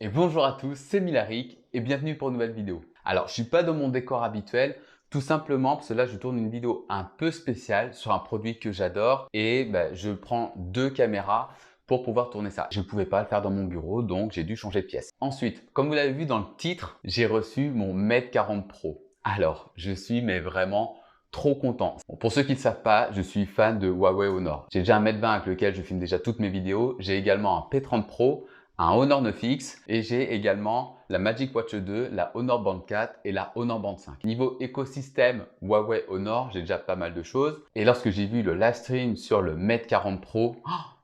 Et bonjour à tous, c'est Milaric et bienvenue pour une nouvelle vidéo. Alors, je suis pas dans mon décor habituel, tout simplement parce que là, je tourne une vidéo un peu spéciale sur un produit que j'adore et je prends deux caméras pour pouvoir tourner ça. Je ne pouvais pas le faire dans mon bureau, donc j'ai dû changer de pièce. Ensuite, comme vous l'avez vu dans le titre, j'ai reçu mon Mate 40 Pro. Alors, je suis vraiment trop content. Bon, pour ceux qui ne savent pas, je suis fan de Huawei Honor. J'ai déjà un Mate 20 avec lequel je filme déjà toutes mes vidéos. J'ai également un P30 Pro, un Honor 9X et j'ai également la Magic Watch 2, la Honor Band 4 et la Honor Band 5. Niveau écosystème Huawei Honor, j'ai déjà pas mal de choses. Et lorsque j'ai vu le live stream sur le Mate 40 Pro,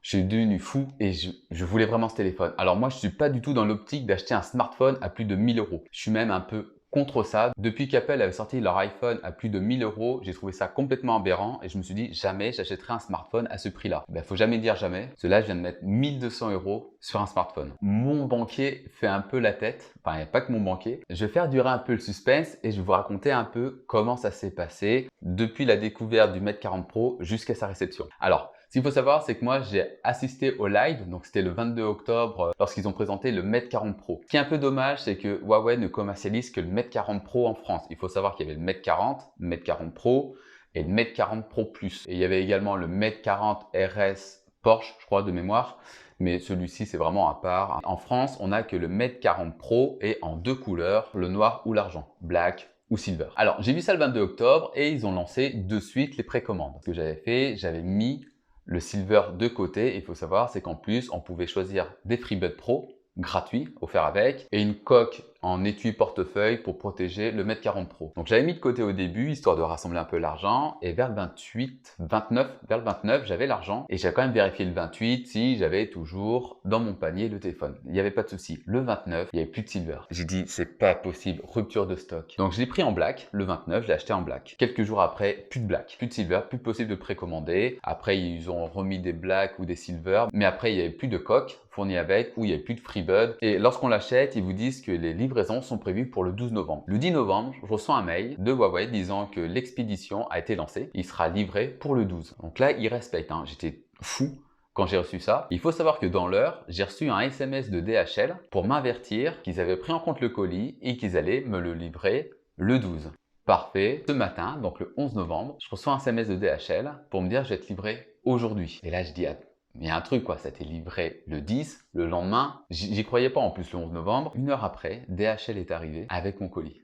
je suis devenu fou et je voulais vraiment ce téléphone. Alors moi, je suis pas du tout dans l'optique d'acheter un smartphone à plus de 1000 euros. Je suis même un peu contre ça. Depuis qu'Apple avait sorti leur iPhone à plus de 1000 euros, j'ai trouvé ça complètement aberrant et je me suis dit jamais j'achèterai un smartphone à ce prix-là. Faut jamais dire jamais. Cela, je viens de mettre 1200 euros sur un smartphone. Mon banquier fait un peu la tête. Enfin, il n'y a pas que mon banquier. Je vais faire durer un peu le suspense et je vais vous raconter un peu comment ça s'est passé depuis la découverte du Mate 40 Pro jusqu'à sa réception. Alors, ce qu'il faut savoir, c'est que moi, j'ai assisté au live, donc c'était le 22 octobre lorsqu'ils ont présenté le Mate 40 Pro. Ce qui est un peu dommage, c'est que Huawei ne commercialise que le Mate 40 Pro en France. Il faut savoir qu'il y avait le Mate 40, Mate 40 Pro et le Mate 40 Pro Plus. Et il y avait également le Mate 40 RS Porsche, je crois, de mémoire. Mais celui-ci, c'est vraiment à part. En France, on n'a que le Mate 40 Pro et en deux couleurs, le noir ou l'argent, black ou silver. Alors, j'ai vu ça le 22 octobre et ils ont lancé de suite les précommandes. Ce que j'avais fait, j'avais mis le silver de côté. Il faut savoir, c'est qu'en plus, on pouvait choisir des FreeBuds Pro gratuits, offerts avec, et une coque en étui portefeuille pour protéger le Mate 40 Pro. Donc j'avais mis de côté au début, histoire de rassembler un peu l'argent, et vers le 29, j'avais l'argent, et j'ai quand même vérifié le 28 si j'avais toujours dans mon panier le téléphone. Il n'y avait pas de souci. Le 29, il n'y avait plus de silver. J'ai dit, c'est pas possible, rupture de stock. Donc je l'ai pris en black, le 29, je l'ai acheté en black. Quelques jours après, plus de black, plus de silver, plus possible de précommander. Après, ils ont remis des blacks ou des silver, mais après, il n'y avait plus de coque fournie avec, ou il n'y avait plus de FreeBuds. Et lorsqu'on l'achète, ils vous disent que les livraisons sont prévues pour le 12 novembre. Le 10 novembre, je reçois un mail de Huawei disant que l'expédition a été lancée. Il sera livré pour le 12. Donc là, ils respectent. J'étais fou quand j'ai reçu ça. Il faut savoir que dans l'heure, j'ai reçu un SMS de DHL pour m'avertir qu'ils avaient pris en compte le colis et qu'ils allaient me le livrer le 12. Parfait. Ce matin, donc le 11 novembre, je reçois un SMS de DHL pour me dire que je vais être livré aujourd'hui. Et là, je dis, il y a un truc quoi, ça a été livré le 10, le lendemain, j'y croyais pas en plus le 11 novembre. Une heure après, DHL est arrivé avec mon colis.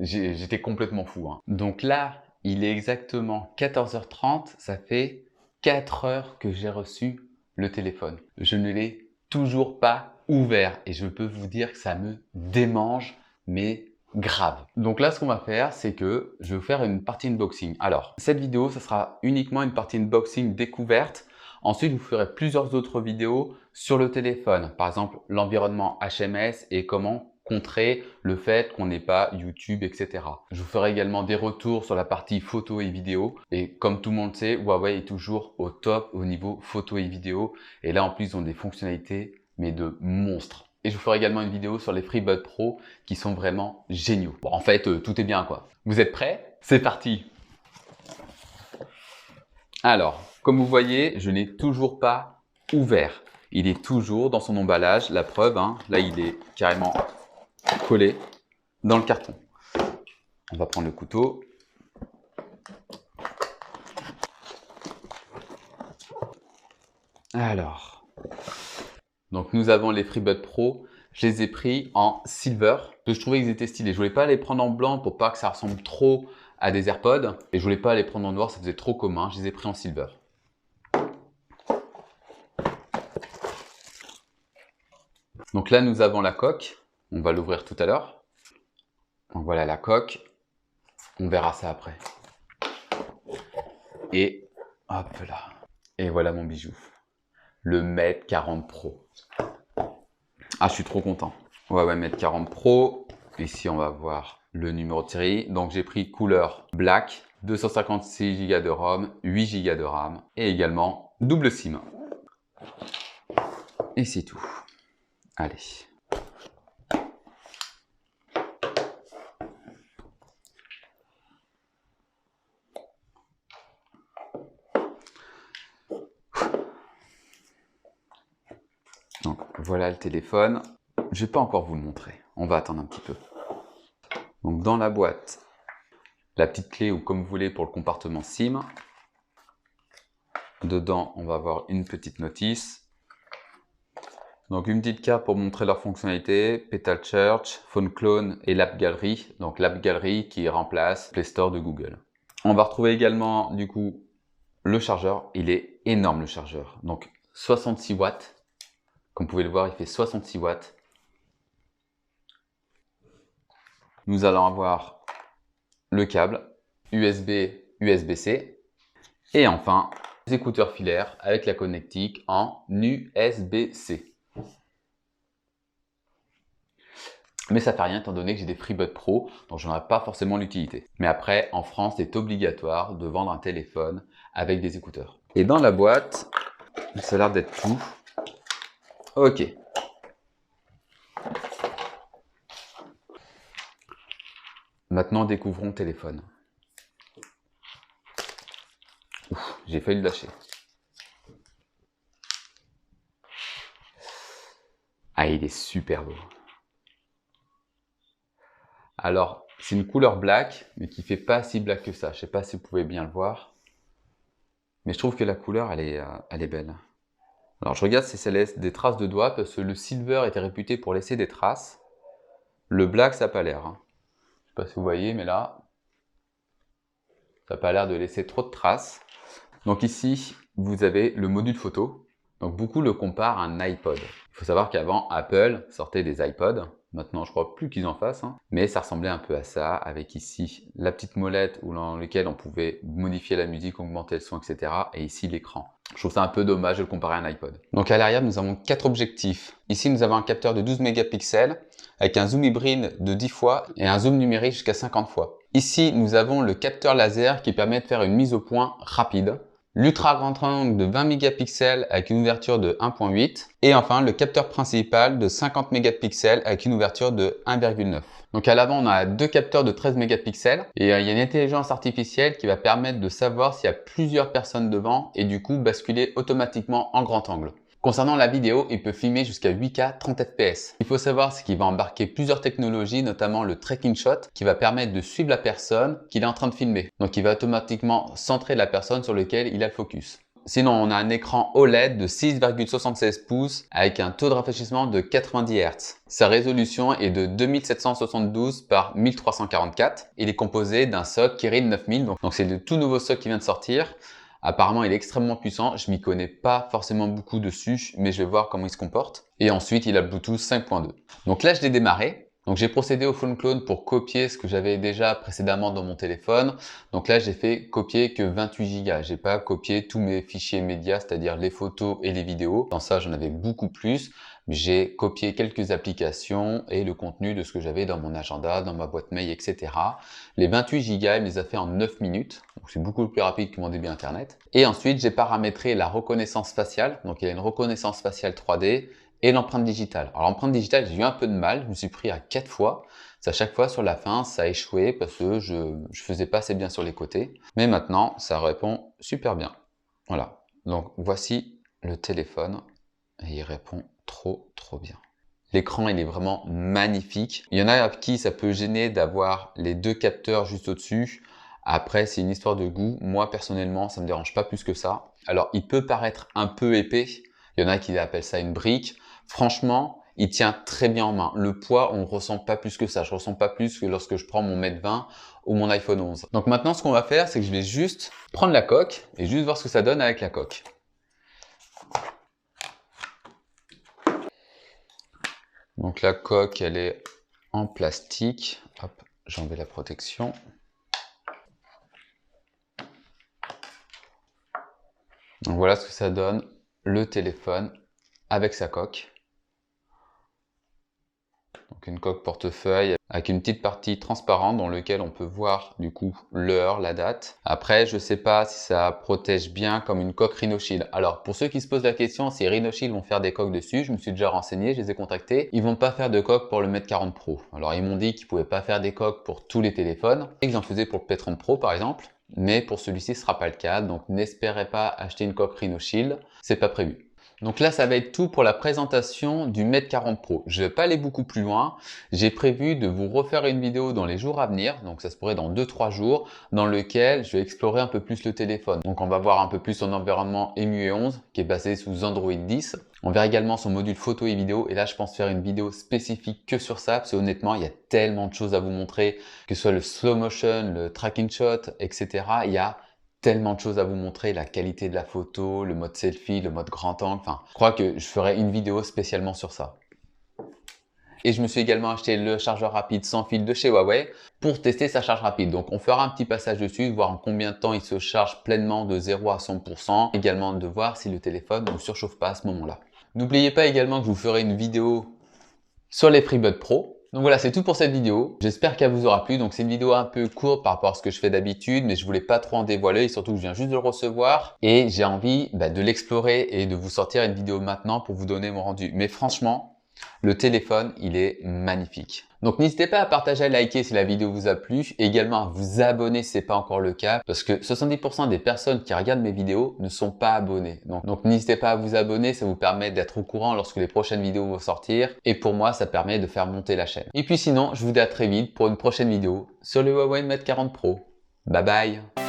J'étais complètement fou. Donc là, il est exactement 14h30, ça fait 4 heures que j'ai reçu le téléphone. Je ne l'ai toujours pas ouvert et je peux vous dire que ça me démange, mais grave. Donc là, ce qu'on va faire, c'est que je vais vous faire une partie unboxing. Alors, cette vidéo, ça sera uniquement une partie unboxing découverte. Ensuite, vous ferez plusieurs autres vidéos sur le téléphone. Par exemple, l'environnement HMS et comment contrer le fait qu'on n'ait pas YouTube, etc. Je vous ferai également des retours sur la partie photo et vidéo. Et comme tout le monde sait, Huawei est toujours au top au niveau photo et vidéo. Et là, en plus, ils ont des fonctionnalités, mais de monstres. Et je vous ferai également une vidéo sur les FreeBuds Pro qui sont vraiment géniaux. Bon, en fait, tout est bien quoi. Vous êtes prêts? C'est parti! Alors, comme vous voyez, je n'ai toujours pas ouvert. Il est toujours dans son emballage, la preuve, là il est carrément collé dans le carton. On va prendre le couteau. Alors, donc nous avons les FreeBuds Pro. Je les ai pris en silver, parce que je trouvais qu'ils étaient stylés. Je voulais pas les prendre en blanc pour pas que ça ressemble trop à des AirPods. Et je voulais pas les prendre en noir, ça faisait trop commun. Je les ai pris en silver. Donc là, nous avons la coque. On va l'ouvrir tout à l'heure. Donc voilà la coque. On verra ça après. Et hop là. Et voilà mon bijou. Le Mate 40 Pro. Ah, je suis trop content. Ouais, Mate 40 Pro. Ici, on va voir le numéro de série. Donc, j'ai pris couleur black, 256 Go de ROM, 8 Go de RAM et également double SIM. Et c'est tout. Allez. Donc voilà le téléphone. Je vais pas encore vous le montrer. On va attendre un petit peu. Donc dans la boîte, la petite clé ou comme vous voulez pour le compartiment SIM. Dedans, on va avoir une petite notice. Donc une petite carte pour montrer leurs fonctionnalités, Petal Search, Phone Clone et l'App Gallery. Donc l'App Gallery qui remplace Play Store de Google. On va retrouver également du coup le chargeur. Il est énorme le chargeur. Donc 66 watts. Comme vous pouvez le voir, il fait 66 watts. Nous allons avoir le câble USB, USB-C. Et enfin, les écouteurs filaires avec la connectique en USB-C. Mais ça fait rien étant donné que j'ai des FreeBuds Pro, donc je n'en ai pas forcément l'utilité. Mais après, en France, c'est obligatoire de vendre un téléphone avec des écouteurs. Et dans la boîte, ça a l'air d'être tout. Ok. Maintenant, découvrons le téléphone. Ouf, j'ai failli le lâcher. Ah, il est super beau. Alors, c'est une couleur black, mais qui fait pas si black que ça. Je sais pas si vous pouvez bien le voir. Mais je trouve que la couleur, elle est belle. Alors, je regarde si ça laisse des traces de doigts, parce que le silver était réputé pour laisser des traces. Le black, ça n'a pas l'air. Je sais pas si vous voyez, mais là, ça n'a pas l'air de laisser trop de traces. Donc ici, vous avez le module photo. Donc beaucoup le comparent à un iPod. Il faut savoir qu'avant, Apple sortait des iPods. Maintenant, je crois plus qu'ils en fassent. Mais ça ressemblait un peu à ça, avec ici la petite molette dans laquelle on pouvait modifier la musique, augmenter le son, etc. Et ici, l'écran. Je trouve ça un peu dommage de le comparer à un iPod. Donc à l'arrière, nous avons 4 objectifs. Ici, nous avons un capteur de 12 mégapixels avec un zoom hybride de 10 fois et un zoom numérique jusqu'à 50 fois. Ici, nous avons le capteur laser qui permet de faire une mise au point rapide. L'ultra grand angle de 20 mégapixels avec une ouverture de 1.8 et enfin le capteur principal de 50 mégapixels avec une ouverture de 1.9. Donc à l'avant on a 2 capteurs de 13 mégapixels et il y a une intelligence artificielle qui va permettre de savoir s'il y a plusieurs personnes devant et du coup basculer automatiquement en grand angle. Concernant la vidéo, il peut filmer jusqu'à 8K 30 fps. Il faut savoir qu'il va embarquer plusieurs technologies, notamment le tracking shot, qui va permettre de suivre la personne qu'il est en train de filmer. Donc il va automatiquement centrer la personne sur laquelle il a le focus. Sinon, on a un écran OLED de 6,76 pouces avec un taux de rafraîchissement de 90 Hz. Sa résolution est de 2772 par 1344. Il est composé d'un SoC Kirin 9000, donc c'est le tout nouveau SoC qui vient de sortir. Apparemment, il est extrêmement puissant. Je m'y connais pas forcément beaucoup dessus, mais je vais voir comment il se comporte. Et ensuite, il a le Bluetooth 5.2. Donc là, je l'ai démarré. Donc j'ai procédé au Phone Clone pour copier ce que j'avais déjà précédemment dans mon téléphone. Donc là, j'ai fait copier que 28 Go. J'ai pas copié tous mes fichiers médias, c'est-à-dire les photos et les vidéos. Dans ça, j'en avais beaucoup plus. J'ai copié quelques applications et le contenu de ce que j'avais dans mon agenda, dans ma boîte mail, etc. Les 28 Go, il les a fait en 9 minutes. Donc c'est beaucoup plus rapide que mon débit internet. Et ensuite, j'ai paramétré la reconnaissance faciale. Donc il y a une reconnaissance faciale 3D et l'empreinte digitale. Alors l'empreinte digitale, j'ai eu un peu de mal. Je me suis pris à 4 fois. À chaque fois sur la fin, ça a échoué parce que je faisais pas assez bien sur les côtés. Mais maintenant, ça répond super bien. Voilà. Donc voici le téléphone et il répond trop bien. L'écran, il est vraiment magnifique. Il y en a à qui ça peut gêner d'avoir les 2 capteurs juste au-dessus. Après, c'est une histoire de goût. Moi, personnellement, ça me dérange pas plus que ça. Alors, il peut paraître un peu épais. Il y en a qui appellent ça une brique. Franchement, il tient très bien en main. Le poids, on ne ressent pas plus que ça. Je ne ressens pas plus que lorsque je prends mon Mate 20 ou mon iPhone 11. Donc maintenant, ce qu'on va faire, c'est que je vais juste prendre la coque et juste voir ce que ça donne avec la coque. Donc la coque, elle est en plastique. Hop, j'ai enlevé la protection. Donc voilà ce que ça donne, le téléphone avec sa coque. Donc une coque portefeuille avec une petite partie transparente dans laquelle on peut voir du coup l'heure, la date. Après, je ne sais pas si ça protège bien comme une coque Rhinoshield. Alors pour ceux qui se posent la question si Rhinoshield vont faire des coques dessus, je me suis déjà renseigné, je les ai contactés. Ils vont pas faire de coque pour le Mate 40 Pro. Alors ils m'ont dit qu'ils pouvaient pas faire des coques pour tous les téléphones. Ils en faisaient pour le P30 Pro par exemple. Mais pour celui-ci, ce ne sera pas le cas. Donc n'espérez pas acheter une coque Rhinoshield, c'est pas prévu. Donc là, ça va être tout pour la présentation du Mate 40 Pro. Je ne vais pas aller beaucoup plus loin. J'ai prévu de vous refaire une vidéo dans les jours à venir, donc ça se pourrait dans 2-3 jours, dans lequel je vais explorer un peu plus le téléphone. Donc on va voir un peu plus son environnement EMUI 11, qui est basé sous Android 10. On verra également son module photo et vidéo, et là je pense faire une vidéo spécifique que sur ça, parce que honnêtement, il y a tellement de choses à vous montrer, que ce soit le slow motion, le tracking shot, etc. Il y a tellement de choses à vous montrer, la qualité de la photo, le mode selfie, le mode grand angle, enfin, je crois que je ferai une vidéo spécialement sur ça. Et je me suis également acheté le chargeur rapide sans fil de chez Huawei pour tester sa charge rapide. Donc on fera un petit passage dessus, voir en combien de temps il se charge pleinement de 0 à 100%. Également de voir si le téléphone ne surchauffe pas à ce moment-là. N'oubliez pas également que je vous ferai une vidéo sur les FreeBuds Pro. Donc voilà, c'est tout pour cette vidéo. J'espère qu'elle vous aura plu. Donc c'est une vidéo un peu courte par rapport à ce que je fais d'habitude, mais je voulais pas trop en dévoiler et surtout que je viens juste de le recevoir et j'ai envie de l'explorer et de vous sortir une vidéo maintenant pour vous donner mon rendu. Mais franchement, le téléphone, il est magnifique. Donc n'hésitez pas à partager, à liker si la vidéo vous a plu, et également à vous abonner si ce n'est pas encore le cas, parce que 70% des personnes qui regardent mes vidéos ne sont pas abonnées. Donc n'hésitez pas à vous abonner, ça vous permet d'être au courant lorsque les prochaines vidéos vont sortir, et pour moi, ça permet de faire monter la chaîne. Et puis sinon, je vous dis à très vite pour une prochaine vidéo sur le Huawei Mate 40 Pro. Bye bye!